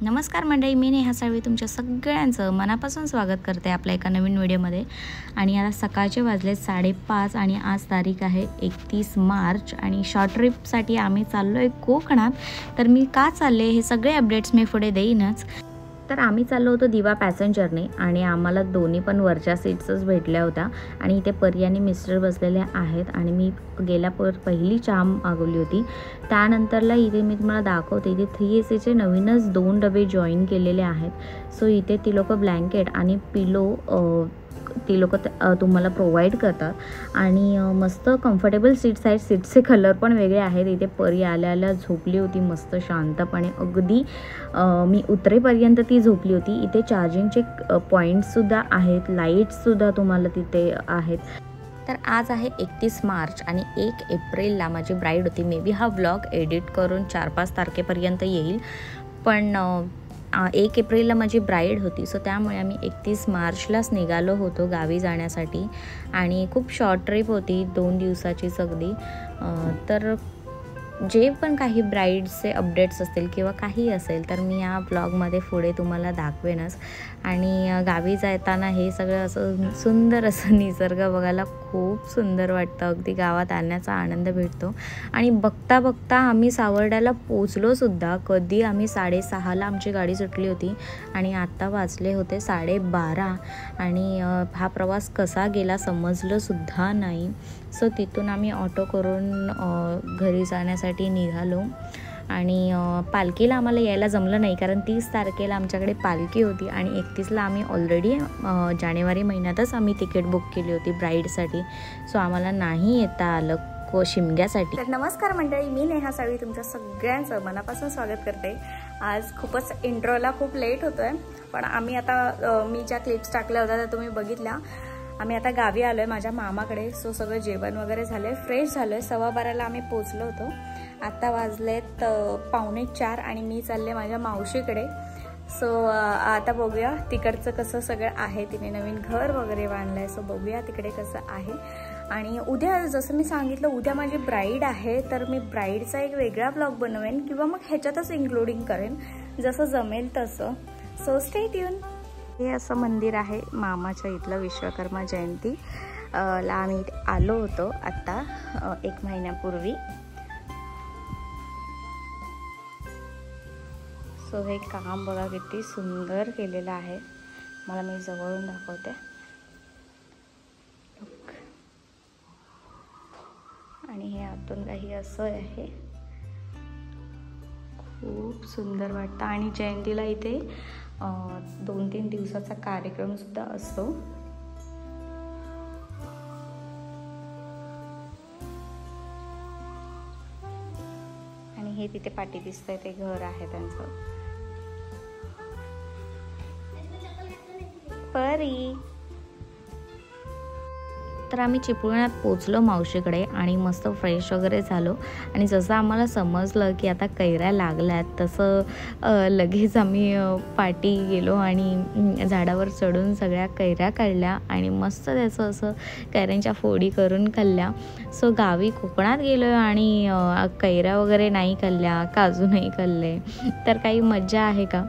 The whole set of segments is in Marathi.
नमस्कार मंडळी, मी नेहा साळवी तुमच्या सगळ्यांचं मनापासून स्वागत करते आपल्या एका नवीन व्हिडिओमध्ये। आणि आता सकाळचे वाजले 5:30 आणि आज तारीख आहे 31 मार्च आणि शॉर्ट ट्रिपसाठी आम्ही चाललो आहे कोकणात। तर मी का चालले हे सगळे अपडेट्स मी पुढे देईनच। तर आम्ही चाललो होतो दिवा पॅसेंजरने आणि आम्हाला दोन्ही पण वरच्या सीट्सच भेटल्या होत्या आणि इथे परी आणि मिस्टर बसलेले आहेत आणि मी गेल्या पहिली चहा मागवली होती। त्यानंतरला इथे मी तुम्हाला दाखवते, इथे 3AC नवीनच 2 डबे जॉईन केलेले आहेत। सो इथे ती लोक ब्लँकेट आणि पिलो ती लोक तुम्हाला प्रोव्हाइड करतात आणि मस्त कम्फर्टेबल सीट्स आहेत। सीट्सचे कलर पण वेगळे आहेत। इथे परी आल्या झोपली होती मस्त शांतपणे, अगदी मी उतरेपर्यंत ती झोपली होती। इथे चार्जिंगचे पॉईंट्ससुद्धा आहेत, लाईट्ससुद्धा तुम्हाला तिथे आहेत। तर आज आहे 31 मार्च आणि 1 एप्रिलला माझी ब्राईड होती। मे बी हा व्लॉग एडिट करून 4-5 तारखेपर्यंत येईल, पण 1 एप्रिलला माझी ब्राईड होती। सो त्यामुळे आम्ही 31 मार्चलाच निघालो होतो गावी जाण्यासाठी आणि खूप शॉर्ट ट्रिप होती, 2 दिवसाचीच अगदी। तर जे पण काही ब्राईडचे अपडेट्स असतील किंवा काही असेल तर मी या ब्लॉगमध्ये पुढे तुम्हाला दाखवेनच। आणि गावी जाताना हे सगळं असं सुंदर असं निसर्ग बघायला खूप सुंदर वाटतं, अगदी गावात आणण्याचा आनंद भेटतो। आणि बघता बघता आम्ही सावर्ड्याला पोचलोसुद्धा। कधी आम्ही 6:30ला आमची गाडी सुटली होती आणि आत्ता वाजले होते 12:30 आणि हा प्रवास कसा गेला समजलंसुद्धा नाही। सो तिथून आम्ही ऑटो करून घरी जाण्यासाठी निघालो आणि पालखीला आम्हाला यायला जमलं नाही, कारण 30 तारखेला आमच्याकडे पालखी होती आणि 31ला आम्ही ऑलरेडी जानेवारी महिन्यातच आम्ही तिकीट बुक केली होती ब्राईडसाठी। सो आम्हाला नाही येता आलं शिमग्यासाठी। तर नमस्कार मंडळी, मी नेहा साळवी तुमच्या सगळ्यांचं मनापासून स्वागत करते। आज खूपच इंट्रोला खूप लेट होतोय, पण आम्ही आता मी ज्या क्लिप्स टाकल्या होत्या त्या तुम्ही बघितल्या। आम्ही आता गावी आलो आहे माझ्या मामाकडे। सो सगळं जेवण वगैरे झालं आहे, फ्रेश झालो आहे। 12:15ला आम्ही पोचलो होतो। आता वाजलेत 3:45 आणि मी चालले माझ्या मावशीकडे। सो आता बघूया तिकडचं कसं सगळं आहे, तिने नवीन घर वगैरे बांधलं आहे। सो बघूया तिकडे कसं आहे। आणि उद्या जसं मी सांगितलं, उद्या माझी ब्राईड आहे, तर मी ब्राईडचा एक वेगळा ब्लॉग बनवेन किंवा मग ह्याच्यातच इन्क्लुडिंग करेन, जसं जमेल तसं। So stay tune. हे असं मंदिर आहे मामाच्या इथलं, विश्वकर्मा जयंती ला आम्ही आलो होतो आत्ता 1 महिन्यापूर्वी। सो हे काम बघा किती सुंदर केलेलं आहे, मला मी जवळून दाखवते। आणि हे आतून काही असं आहे, खूप सुंदर वाटतं। आणि जयंतीला इथे 2-3 दिवसाचा कार्यक्रम सुद्धा असतो। आणि हे तिथे पाठी दिसतंय ते घर आहे त्यांचं। परी तर आम्ही चिपळूणात पोचलो मावशीकडे आणि मस्त फ्रेश वगैरे झालो। आणि जसं आम्हाला समजलं की आता कैऱ्या लागल्यात, तसं लगेच आम्ही पाठी गेलो आणि झाडावर चढून सगळ्या कैऱ्या काढल्या आणि मस्त त्याचं असं कैऱ्यांच्या फोडी करून खाल्ल्या। सो गावी कोकणात गेलो आणि कैऱ्या वगैरे नाही खाल्ल्या, काजू नाही खाल्ले, तर काही मज्जा आहे का।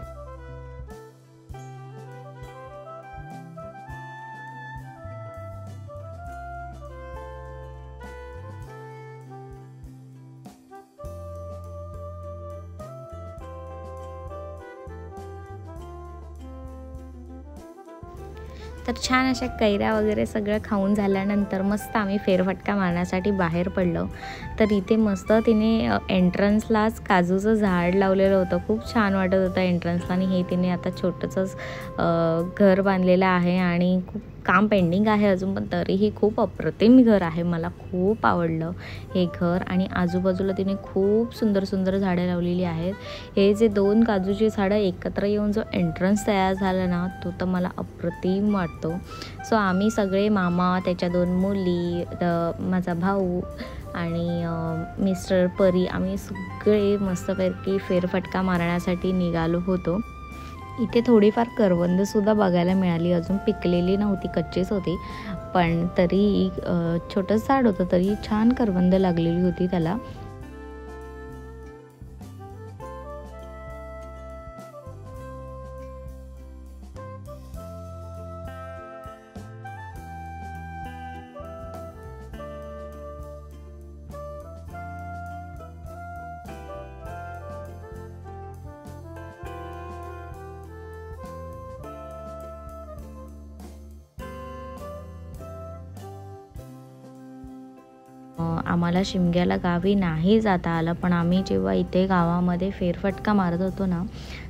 तर छान अशा कैऱ्या वगैरे सगळं खाऊन झाल्यानंतर मस्त आम्ही फेरफटका मारण्यासाठी बाहेर पडलो। तर इथे मस्त तिने एंट्रन्सलाच काजूचं झाड लावलेलं होतं, खूप छान वाटत होतं एंट्रन्सला। आणि हे तिने आता छोटंसंच घर बांधलेलं आहे आणि खूप काम पेंडिंग आहे अजून, पण तरीही खूप अप्रतिम घर आहे, मला खूप आवडलं हे घर। आणि आजूबाजूला तिने खूप सुंदर सुंदर झाडं लावलेली आहेत। हे जे 2 काजूची झाडं एकत्र येऊन जो एंट्रन्स तयार झाला ना, तो तर मला अप्रतिम वाटतो। सो आम्ही सगळे मामा, त्याच्या 2 मुली, माझा भाऊ आणि मिस्टर, परी, आम्ही सगळे मस्तपैकी फेरफटका मारण्यासाठी निघालो होतो। इथे थोडीफार करवंदसुद्धा बघायला मिळाली, अजून पिकलेली नव्हती, कच्चीच होती, पण तरी छोटंसं झाड होतं तरी छान करवंद लागलेली होती त्याला। आम्हाला शिमग्याला गावी नाही जाता आलं, पण आम्ही जेव्हा इथे गावामध्ये फेरफटका मारत होतो ना,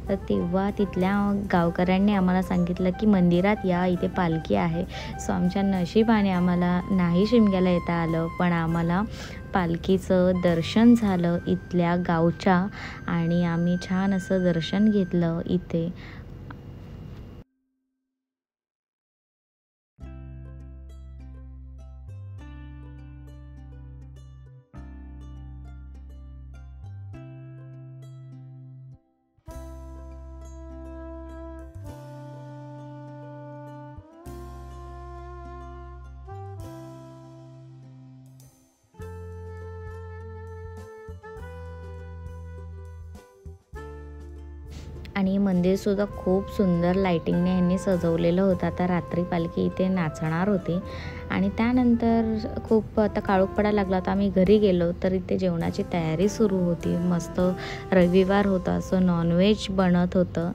तर तेव्हा तिथल्या गावकऱ्यांनी आम्हाला सांगितलं की मंदिरात या, इथे पालखी आहे. सो आमच्या नशिबाने आम्हाला नाही शिमग्याला येता आलं, पण आम्हाला पालखीचं दर्शन झालं इथल्या गावच्या, आणि आम्ही छान असं दर्शन घेतलं इथे. आणि मंदिरसुद्धा खूप सुंदर लाईटिंगने यांनी सजवलेलं होतं. आता रात्री पालखी इथे नाचणार होती. आणि त्यानंतर खूप आता काळोख पडायला लागला होता. आम्ही घरी गेलो तर इथे जेवणाची तयारी सुरू होती. मस्त रविवार होता, सो नॉनव्हेज बनत होतं.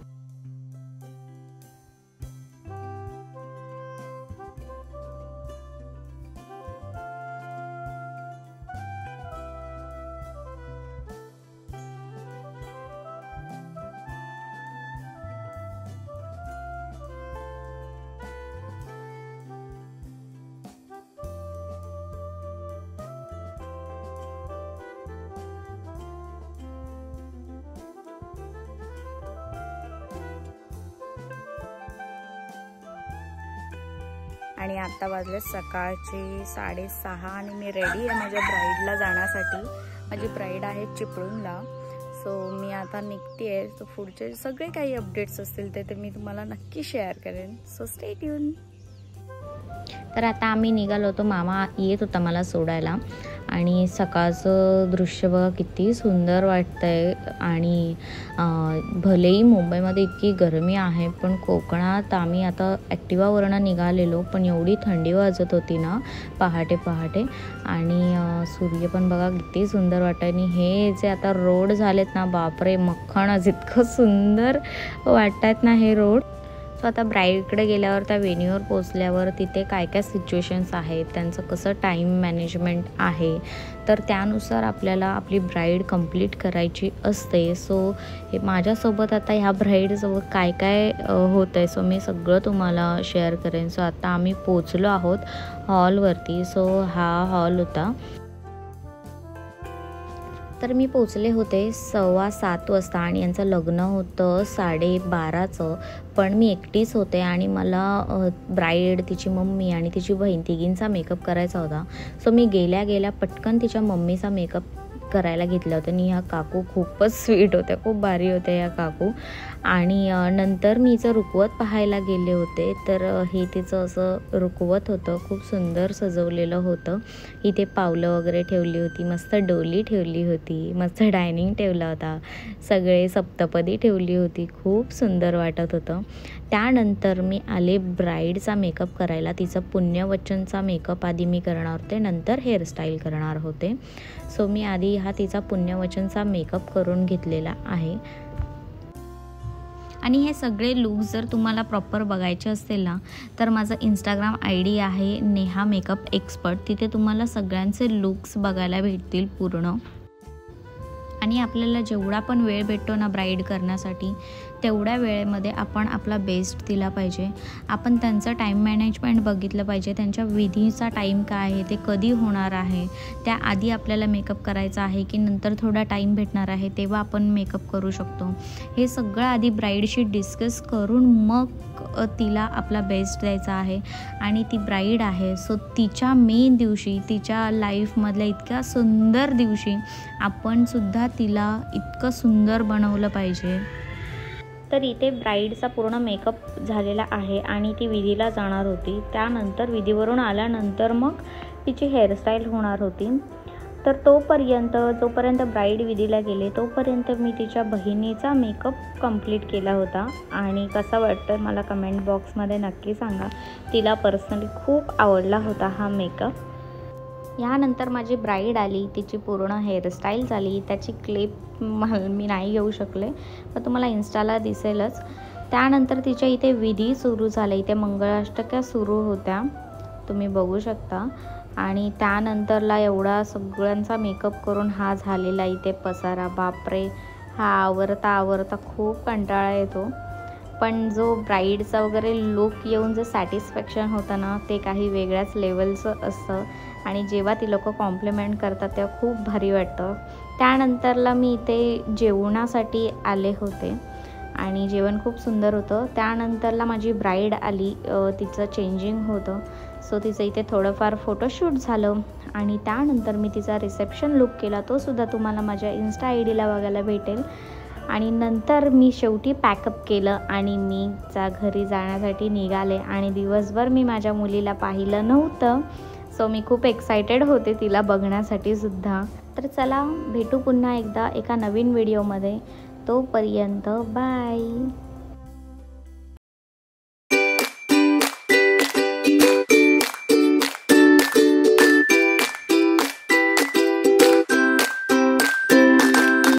आणि आता वाजले सकाळचे 6:30 आणि मी रेडी आहे माझ्या ब्राईडला जाण्यासाठी. माझी ब्राईड आहे चिपळूणला. सो मी आता निघते आहे. सो पुढचे सगळे काही अपडेट्स असतील ते मी तुम्हाला नक्की शेअर करेन. So stay tune. तर आता आम्ही निघालो होतो. मामा येत होता मला सोडायला. आणि सकाळचं दृश्य बघा किती सुंदर वाटतंय. आणि भलेही मुंबईमध्ये इतकी गरमी आहे, पण कोकणात आम्ही आता ॲक्टिवावरनं निघालेलो, पण एवढी थंडी वाजत होती ना पहाटे पहाटे. आणि सूर्य पण बघा किती सुंदर वाटतं. आणि हे जे आता रोड झालेत ना, बापरे मख्खणच, इतकं सुंदर वाटत आहेत ना हे रोड. सो आता ब्राईडकडे गेल्यावर त्या वेन्यूवर पोचल्यावर तिथे काय काय सिच्युएशन्स आहेत, त्यांचं कसं टाईम मॅनेजमेंट आहे, तर त्यानुसार आपल्याला आपली ब्राईड कंप्लीट करायची असते. सो हे माझ्यासोबत आता ह्या ब्राईडसोबत काय काय होतं आहे, सो मी सगळं तुम्हाला शेअर करेन. सो आता आम्ही पोचलो आहोत हॉलवरती. सो हा हॉल होता. तर मी पोचले होते 7:15 वाजता आणि यांचं लग्न होतं 12:30चं. पण मी एकटीच होते आणि मला ब्राईड, तिची मम्मी आणि तिची बहीण तिघींचा मेकअप करायचा होता. सो मी गेल्या गेल्या पटकन तिच्या मम्मीचा मेकअप करायला घेतलं होतं. आणि ह्या काकू खूपच स्वीट होत्या, खूप भारी होत्या ह्या काकू. आणि नंतर मी हिचं रुखवत पाहायला गेले होते. तर हे तिचं असं रुखवत होतं, खूप सुंदर सजवलेलं होतं. इथे पावलं वगैरे ठेवली होती, मस्त डोली ठेवली होती, मस्त डायनिंग ठेवला होता, सगळे सप्तपदी ठेवली होती, खूप सुंदर वाटत होतं. त्यानंतर मी आले ब्राईडचा मेकअप करायला. तिचं पुण्यवचनचा मेकअप आधी मी करणार होते, नंतर हेअरस्टाईल करणार होते. सो मी आधी हा तिचा पुण्यवचनचा मेकअप करून घेतलेला आहे. आणि हे सगळे लुक्स जर तुम्हाला प्रॉपर बघायचे असतील ना, तर माझं इंस्टाग्राम ID आहे नेहा मेकअप एक्सपर्ट. तिथे तुम्हाला सगळ्यांचे लुक्स बघायला भेटतील पूर्ण. आणि आपल्याला जेवढा पण वेळ भेटतो ना ब्राईड करण्यासाठी, तेवढ्या वेळेमध्ये आपण आपला बेस्ट दिला पाहिजे. आपण त्यांचं टाईम मॅनेजमेंट बघितलं पाहिजे. त्यांच्या विधीचा टाईम काय आहे, ते कधी होणार आहे, त्याआधी आपल्याला मेकअप करायचा आहे की नंतर थोडा टाईम भेटणार आहे तेव्हा आपण मेकअप करू शकतो. हे सगळं आधी ब्राईडशी डिस्कस करून मग तिला आपला बेस्ट द्यायचा आहे. आणि ती ब्राईड आहे, सो तिच्या मेन दिवशी, तिच्या लाईफमधल्या इतक्या सुंदर दिवशी आपण सुद्धा तिला इतकं सुंदर बनवलं पाहिजे. तर इथे ब्राईडचा पूर्ण मेकअप झालेला आहे आणि ती विधीला जाणार होती. त्यानंतर विधीवरून आल्यानंतर मग तिची हेअरस्टाईल होणार होती. तर जोपर्यंत ब्राईड विधीला गेले तोपर्यंत मी तिच्या बहिणीचा मेकअप कंप्लीट केला होता. आणि कसा वाटतं मला कमेंट बॉक्समध्ये नक्की सांगा. तिला पर्सनली खूप आवडला होता हा मेकअप. यानंतर माझी ब्राईड आली, तिची पूर्ण हेअरस्टाईल झाली. त्याची क्लिप मी नाही घेऊ शकले, पण तुम्हाला इन्स्टाला दिसेलच. त्यानंतर तिच्या इथे विधी सुरू झाले. इथे मंगळाष्टक्या सुरू होत्या, तुम्ही बघू शकता. आणि त्यानंतरला एवढा सगळ्यांचा मेकअप करून हा झालेला इथे पसारा. बापरे, हा आवरता खूप कंटाळा येतो. पण जो ब्राईडचा वगैरे लुक येऊन जे सॅटिस्फॅक्शन होतं ना, ते काही वेगळ्याच लेवलचं असतं. आणि जेव्हा ती लोकं कॉम्प्लिमेंट करतात तेव्हा खूप भारी वाटतं. त्यानंतरला मी इथे जेवणासाठी आले होते आणि जेवण खूप सुंदर होतं. त्यानंतरला माझी ब्राईड आली, तिचं चेंजिंग होतं. सो तिचं इथे थोडंफार फोटोशूट झालं आणि त्यानंतर मी तिचा रिसेप्शन लुक केला. तो सुद्धा तुम्हाला माझ्या इन्स्टा आयडीला बघायला भेटेल. आणि नंतर मी शेवटी पॅकअप केलं आणि मी घरी जाण्यासाठी निघाले. आणि दिवसभर मी माझ्या मुलीला पाहिलं नव्हतं, सो मी खूप एक्सायटेड होते तिला बघण्यासाठी सुद्धा. तर चला भेटू पुन्हा एकदा एका नवीन व्हिडिओमध्ये. तोपर्यंत बाय.